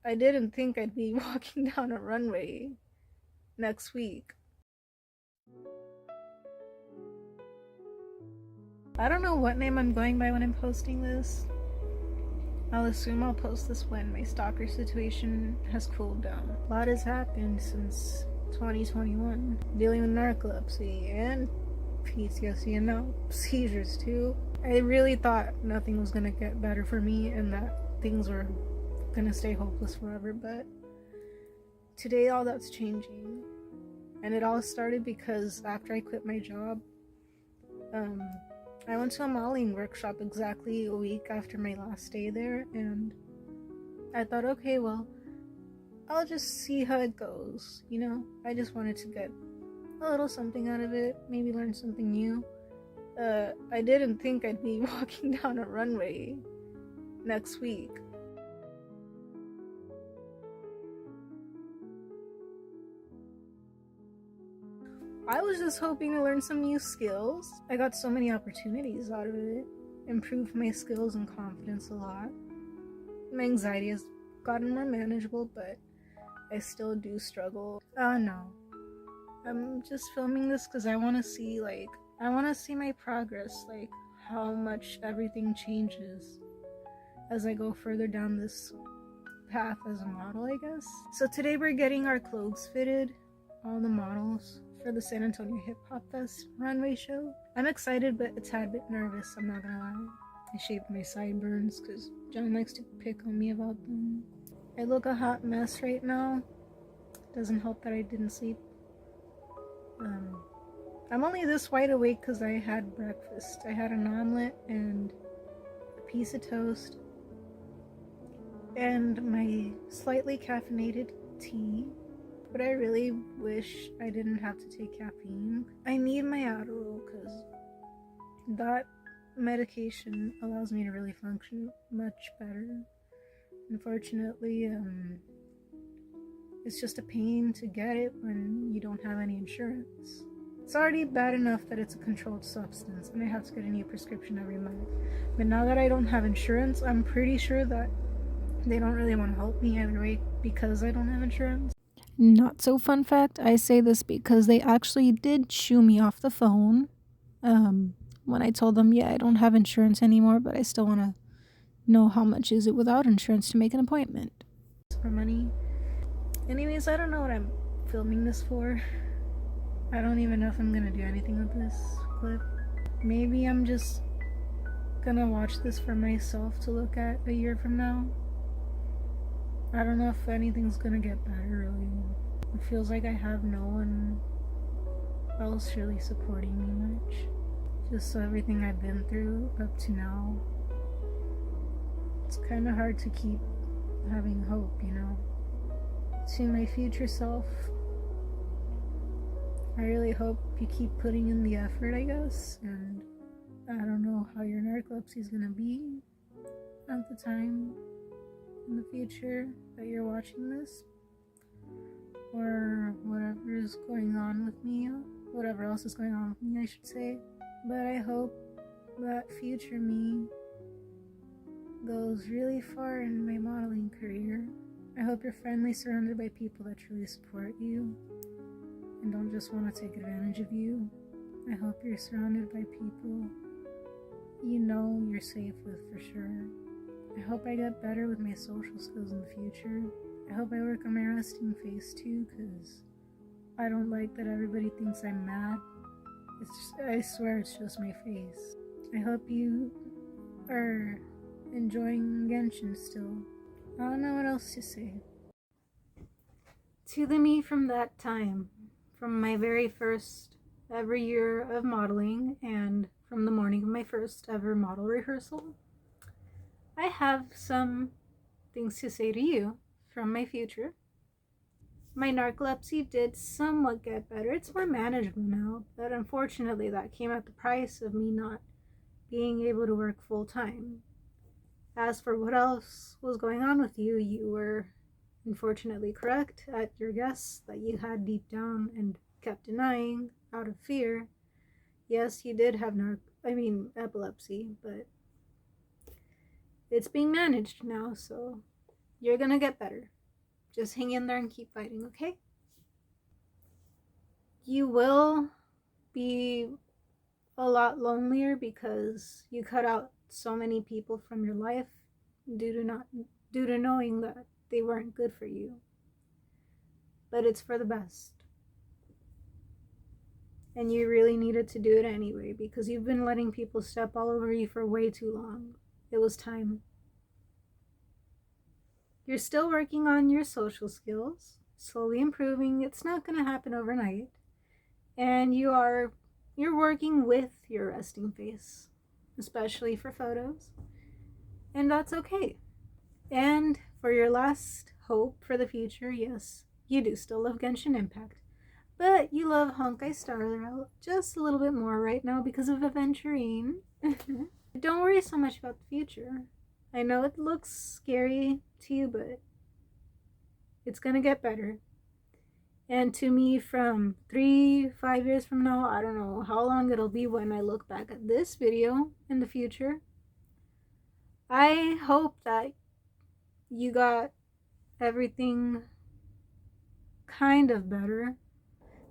I didn't think I'd be walking down a runway next week. I don't know what name I'm going by when I'm posting this. I'll assume I'll post this when my stalker situation has cooled down. A lot has happened since 2021. Dealing with narcolepsy and PTSD and now seizures too. I really thought nothing was gonna get better for me and that things were gonna stay hopeless forever, but today all that's changing. And it all started because after I quit my job, I went to a modeling workshop exactly a week after my last day there, and I thought, okay, well, I'll just see how it goes, you know? I just wanted to get a little something out of it, maybe learn something new. I didn't think I'd be walking down a runway next week. I was just hoping to learn some new skills. I got so many opportunities out of it. Improved my skills and confidence a lot. My anxiety has gotten more manageable, but I still do struggle. Oh no. I'm just filming this because I want to see my progress, like how much everything changes as I go further down this path as a model, I guess. So today we're getting our clothes fitted, all the models, for the San Antonio Hip Hop Fest runway show. I'm excited but a tad bit nervous, I'm not gonna lie. I shaved my sideburns because John likes to pick on me about them. I look a hot mess right now. Doesn't help that I didn't sleep. I'm only this wide awake because I had breakfast. I had an omelet and a piece of toast and my slightly caffeinated tea. But I really wish I didn't have to take caffeine. I need my Adderall because that medication allows me to really function much better. Unfortunately, it's just a pain to get it when you don't have any insurance. It's already bad enough that it's a controlled substance and I have to get a new prescription every month. But now that I don't have insurance, I'm pretty sure that they don't really want to help me either way because I don't have insurance. Not so fun fact, I say this because they actually did shoo me off the phone when I told them, yeah, I don't have insurance anymore, but I still want to know how much is it without insurance to make an appointment. For money. Anyways, I don't know what I'm filming this for. I don't even know if I'm gonna do anything with this clip. Maybe I'm just gonna watch this for myself to look at a year from now. I don't know if anything's gonna get better, really. It feels like I have no one else really supporting me much. Just so everything I've been through up to now, it's kind of hard to keep having hope, you know? To my future self, I really hope you keep putting in the effort, I guess, and I don't know how your narcolepsy is gonna be at the time in the future that you're watching this, or whatever is going on with me, whatever else is going on with me, I should say. But I hope that future me goes really far in my modeling career. I hope you're friendly, surrounded by people that truly support you and don't just want to take advantage of you. I hope you're surrounded by people you know you're safe with for sure. I hope I get better with my social skills in the future. I hope I work on my resting face too, because I don't like that everybody thinks I'm mad. I swear it's just my face. I hope you are enjoying Genshin still. I don't know what else to say. To the me from that time, from my very first ever year of modeling and from the morning of my first ever model rehearsal, I have some things to say to you from my future. My narcolepsy did somewhat get better. It's more manageable now, but unfortunately that came at the price of me not being able to work full time. As for what else was going on with you, you were unfortunately correct at your guess that you had deep down and kept denying out of fear. Yes, you did have epilepsy, but it's being managed now, so you're gonna get better. Just hang in there and keep fighting, okay? You will be a lot lonelier because you cut out so many people from your life due to knowing that they weren't good for you. But it's for the best. And you really needed to do it anyway because you've been letting people step all over you for way too long. It was time. You're still working on your social skills, slowly improving. It's not going to happen overnight. And you're working with your resting face, especially for photos. And that's okay. And for your last hope for the future, yes, you do still love Genshin Impact. But you love Honkai Star Rail just a little bit more right now because of Aventurine. Don't worry so much about the future. I know it looks scary to you, but it's gonna get better. And to me, from 3-5 years from now, I don't know how long it'll be when I look back at this video in the future. I hope that you got everything kind of better.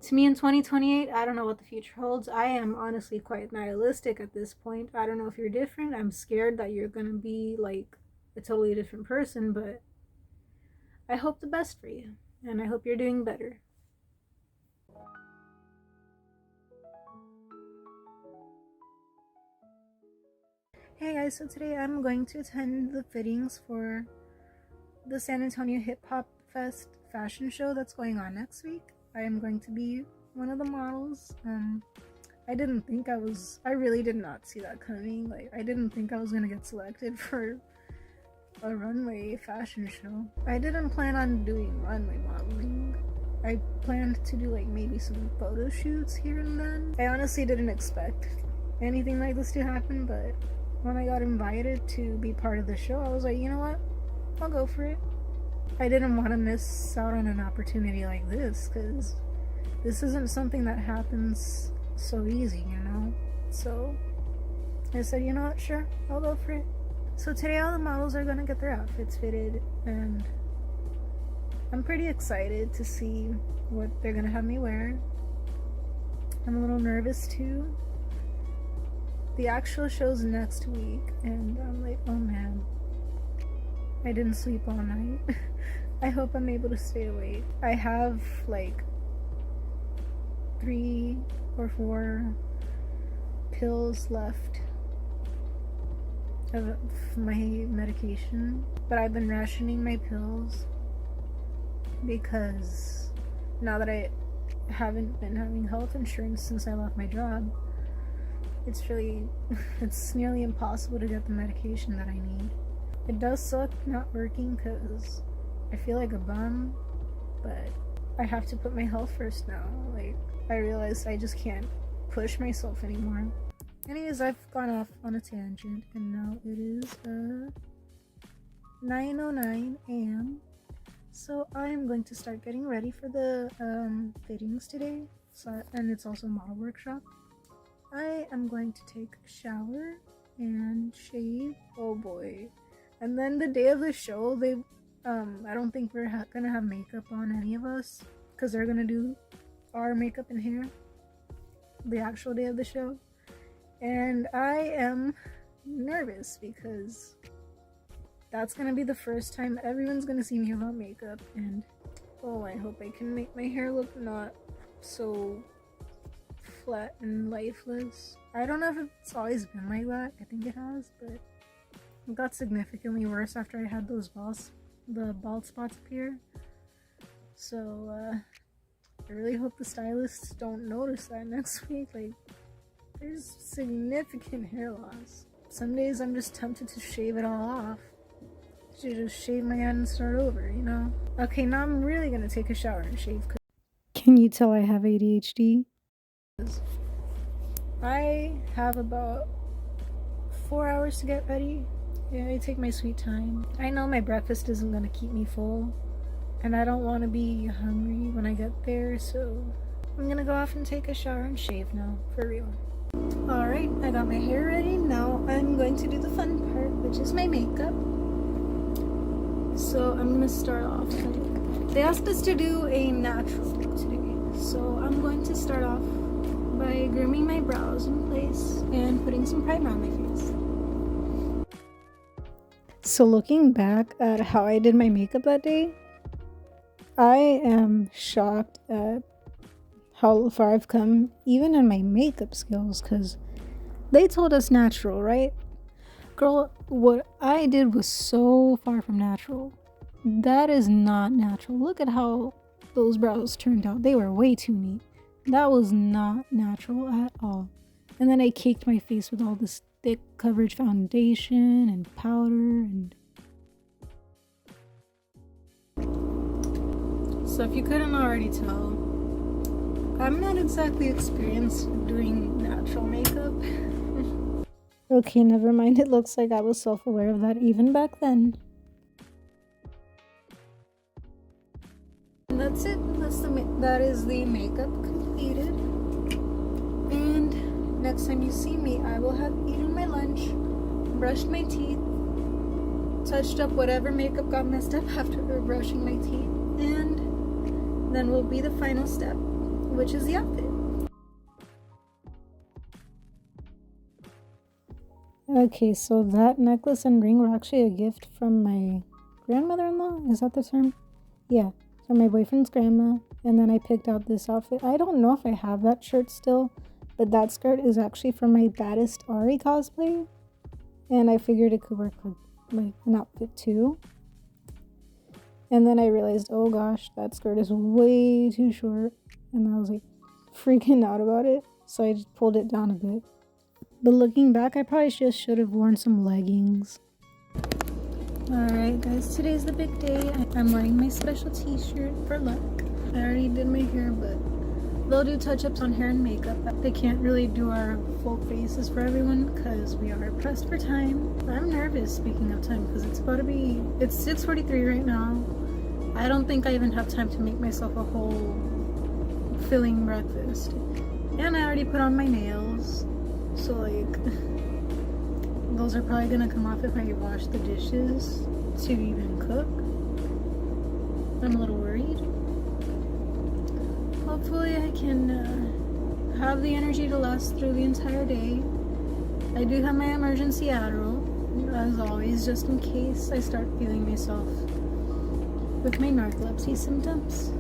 To me, in 2028, I don't know what the future holds. I am honestly quite nihilistic at this point. I don't know if you're different. I'm scared that you're gonna be like a totally different person, but I hope the best for you, and I hope you're doing better. Hey guys, so today I'm going to attend the fittings for the San Antonio Hip Hop Fest fashion show that's going on next week. I am going to be one of the models. I really did not see that coming. Like, I didn't think I was gonna get selected for a runway fashion show. I didn't plan on doing runway modeling. I planned to do like maybe some photo shoots here and then. I honestly didn't expect anything like this to happen, but when I got invited to be part of the show, I was like, you know what? I'll go for it. I didn't want to miss out on an opportunity like this because this isn't something that happens so easy, you know? So I said, you know what? Sure, I'll go for it. So today all the models are going to get their outfits fitted, and I'm pretty excited to see what they're going to have me wear. I'm a little nervous too. The actual show's next week, and I'm like, oh man, I didn't sleep all night. I hope I'm able to stay awake. I have like 3 or 4 pills left of my medication, but I've been rationing my pills because now that I haven't been having health insurance since I left my job, it's nearly impossible to get the medication that I need. It does suck not working because I feel like a bum, but I have to put my health first now. Like, I realized I just can't push myself anymore. Anyways, I've gone off on a tangent, and now it is 9:09 a.m. So I'm going to start getting ready for the fittings today. And it's also a model workshop. I am going to take a shower and shave. Oh boy. And then the day of the show, I don't think we're gonna have makeup on, any of us, because they're gonna do our makeup and hair the actual day of the show. And I am nervous because that's gonna be the first time everyone's gonna see me without makeup, and oh, I hope I can make my hair look not so flat and lifeless. I don't know if it's always been like that. I think it has, but it got significantly worse after I had the bald spots appear. So I really hope the stylists don't notice that next week. Like, there's significant hair loss. Some days I'm just tempted to shave it all off. To just shave my head and start over, you know? Okay, now I'm really gonna take a shower and shave. Can you tell I have ADHD? I have about 4 hours to get ready. Yeah, I take my sweet time. I know my breakfast isn't gonna keep me full, and I don't want to be hungry when I get there, so I'm gonna go off and take a shower and shave now, for real. Alright, I got my hair ready. Now I'm going to do the fun part, which is my makeup. So I'm gonna start off like They asked us to do a natural look today, so I'm going to start off by grooming my brows in place and putting some primer on my face. So looking back at how I did my makeup that day, I am shocked at how far I've come, even in my makeup skills, because they told us natural, right? Girl, what I did was so far from natural. That is not natural. Look at how those brows turned out. They were way too neat. That was not natural at all. And then I caked my face with all this thick coverage foundation and powder and... So if you couldn't already tell, I'm not exactly experienced doing natural makeup. Okay, never mind. It looks like I was self-aware of that even back then. And that's it. That is the makeup completed. And next time you see me, I will have eaten my lunch, brushed my teeth, touched up whatever makeup got messed up after brushing my teeth, and then will be the final step, which is the outfit. Okay, so that necklace and ring were actually a gift from my grandmother-in-law. Is that the term? Yeah, from my boyfriend's grandma. And then I picked out this outfit. I don't know if I have that shirt still, but that skirt is actually from my Baddest Ari cosplay. And I figured it could work with like an outfit too. And then I realized, oh gosh, that skirt is way too short. And I was like freaking out about it. So I just pulled it down a bit. But looking back, I probably just should have worn some leggings. Alright guys, today's the big day. I'm wearing my special t-shirt for luck. I already did my hair, but they'll do touch-ups on hair and makeup. They can't really do our full faces for everyone because we are pressed for time. I'm nervous, speaking of time, because it's 6:43 right now. I don't think I even have time to make myself a whole filling breakfast. And I already put on my nails. So like, those are probably gonna come off if I wash the dishes to even cook. I'm a little worried. Hopefully I can have the energy to last through the entire day. I do have my emergency Adderall, as always, just in case I start feeling myself with my narcolepsy symptoms.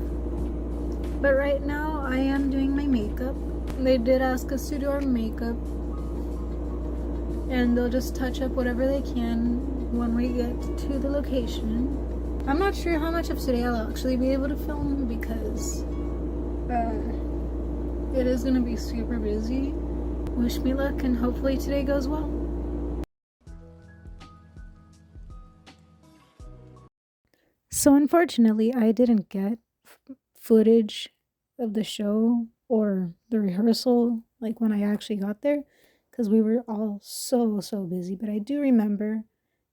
But right now I am doing my makeup. They did ask us to do our makeup, and they'll just touch up whatever they can when we get to the location. I'm not sure how much of today I'll actually be able to film because it is gonna be super busy. Wish me luck and hopefully today goes well. So unfortunately, I didn't get footage of the show or the rehearsal like when I actually got there, because we were all so busy, but I do remember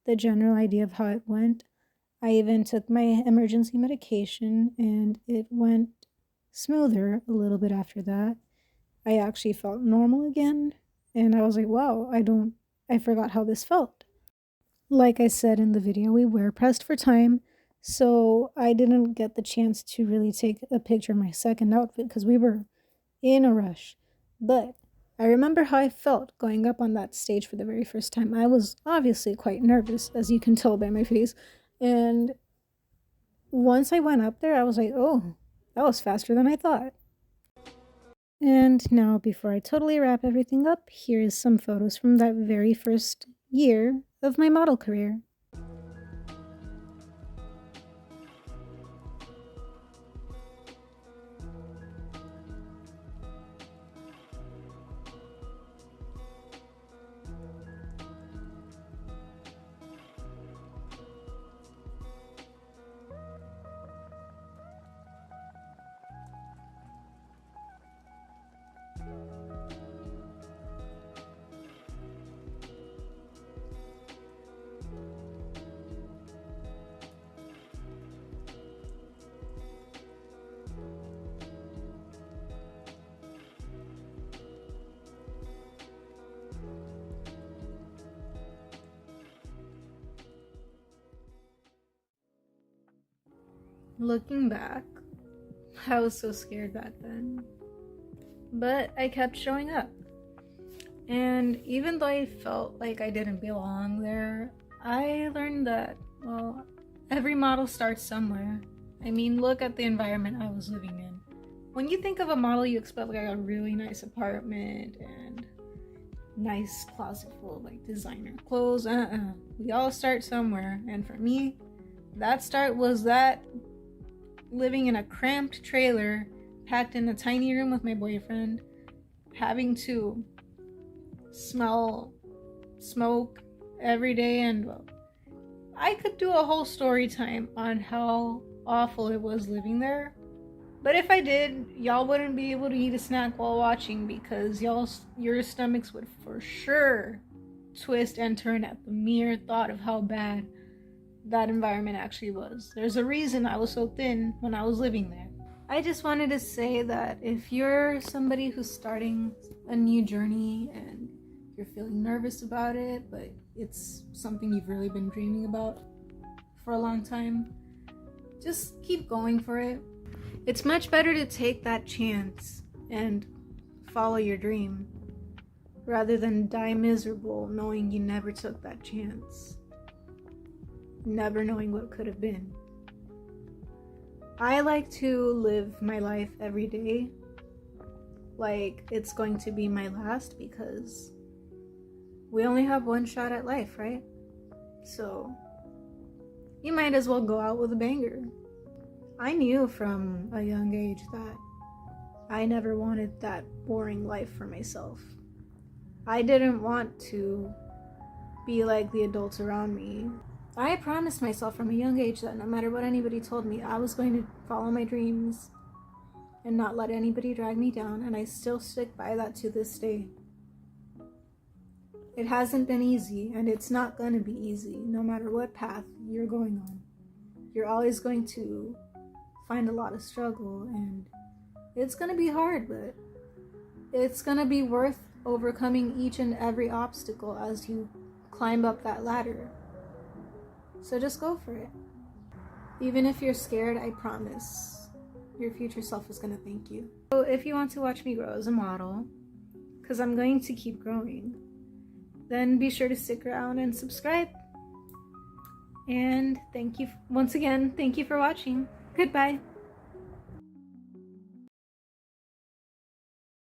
the general idea of how it went. I even took my emergency medication and it went smoother a little bit after that. I actually felt normal again, and I was like, wow, I forgot how this felt. Like I said in the video, we were pressed for time, so I didn't get the chance to really take a picture of my second outfit because we were in a rush. But I remember how I felt going up on that stage for the very first time. I was obviously quite nervous, as you can tell by my face. And once I went up there, I was like, oh, that was faster than I thought. And now, before I totally wrap everything up, here is some photos from that very first year of my model career. Looking back, I was so scared back then. But I kept showing up. And even though I felt like I didn't belong there, I learned that, well, every model starts somewhere. I mean, look at the environment I was living in. When you think of a model, you expect like a really nice apartment and nice closet full of like designer clothes. We all start somewhere. And for me, that start was that living in a cramped trailer, packed in a tiny room with my boyfriend, having to smell smoke every day. And well, I could do a whole story time on how awful it was living there. But if I did, y'all wouldn't be able to eat a snack while watching, because your stomachs would for sure twist and turn at the mere thought of how bad that environment actually was. There's a reason I was so thin when I was living there. I just wanted to say that if you're somebody who's starting a new journey and you're feeling nervous about it, but it's something you've really been dreaming about for a long time, just keep going for it. It's much better to take that chance and follow your dream rather than die miserable knowing you never took that chance, never knowing what could have been. I like to live my life every day like it's going to be my last, because we only have one shot at life, right? So you might as well go out with a banger. I knew from a young age that I never wanted that boring life for myself. I didn't want to be like the adults around me. I promised myself from a young age that no matter what anybody told me, I was going to follow my dreams and not let anybody drag me down, and I still stick by that to this day. It hasn't been easy, and it's not going to be easy no matter what path you're going on. You're always going to find a lot of struggle, and it's going to be hard, but it's going to be worth overcoming each and every obstacle as you climb up that ladder. So just go for it. Even if you're scared, I promise your future self is going to thank you. So if you want to watch me grow as a model, because I'm going to keep growing, then be sure to stick around and subscribe. And thank you once again. Thank you for watching. Goodbye.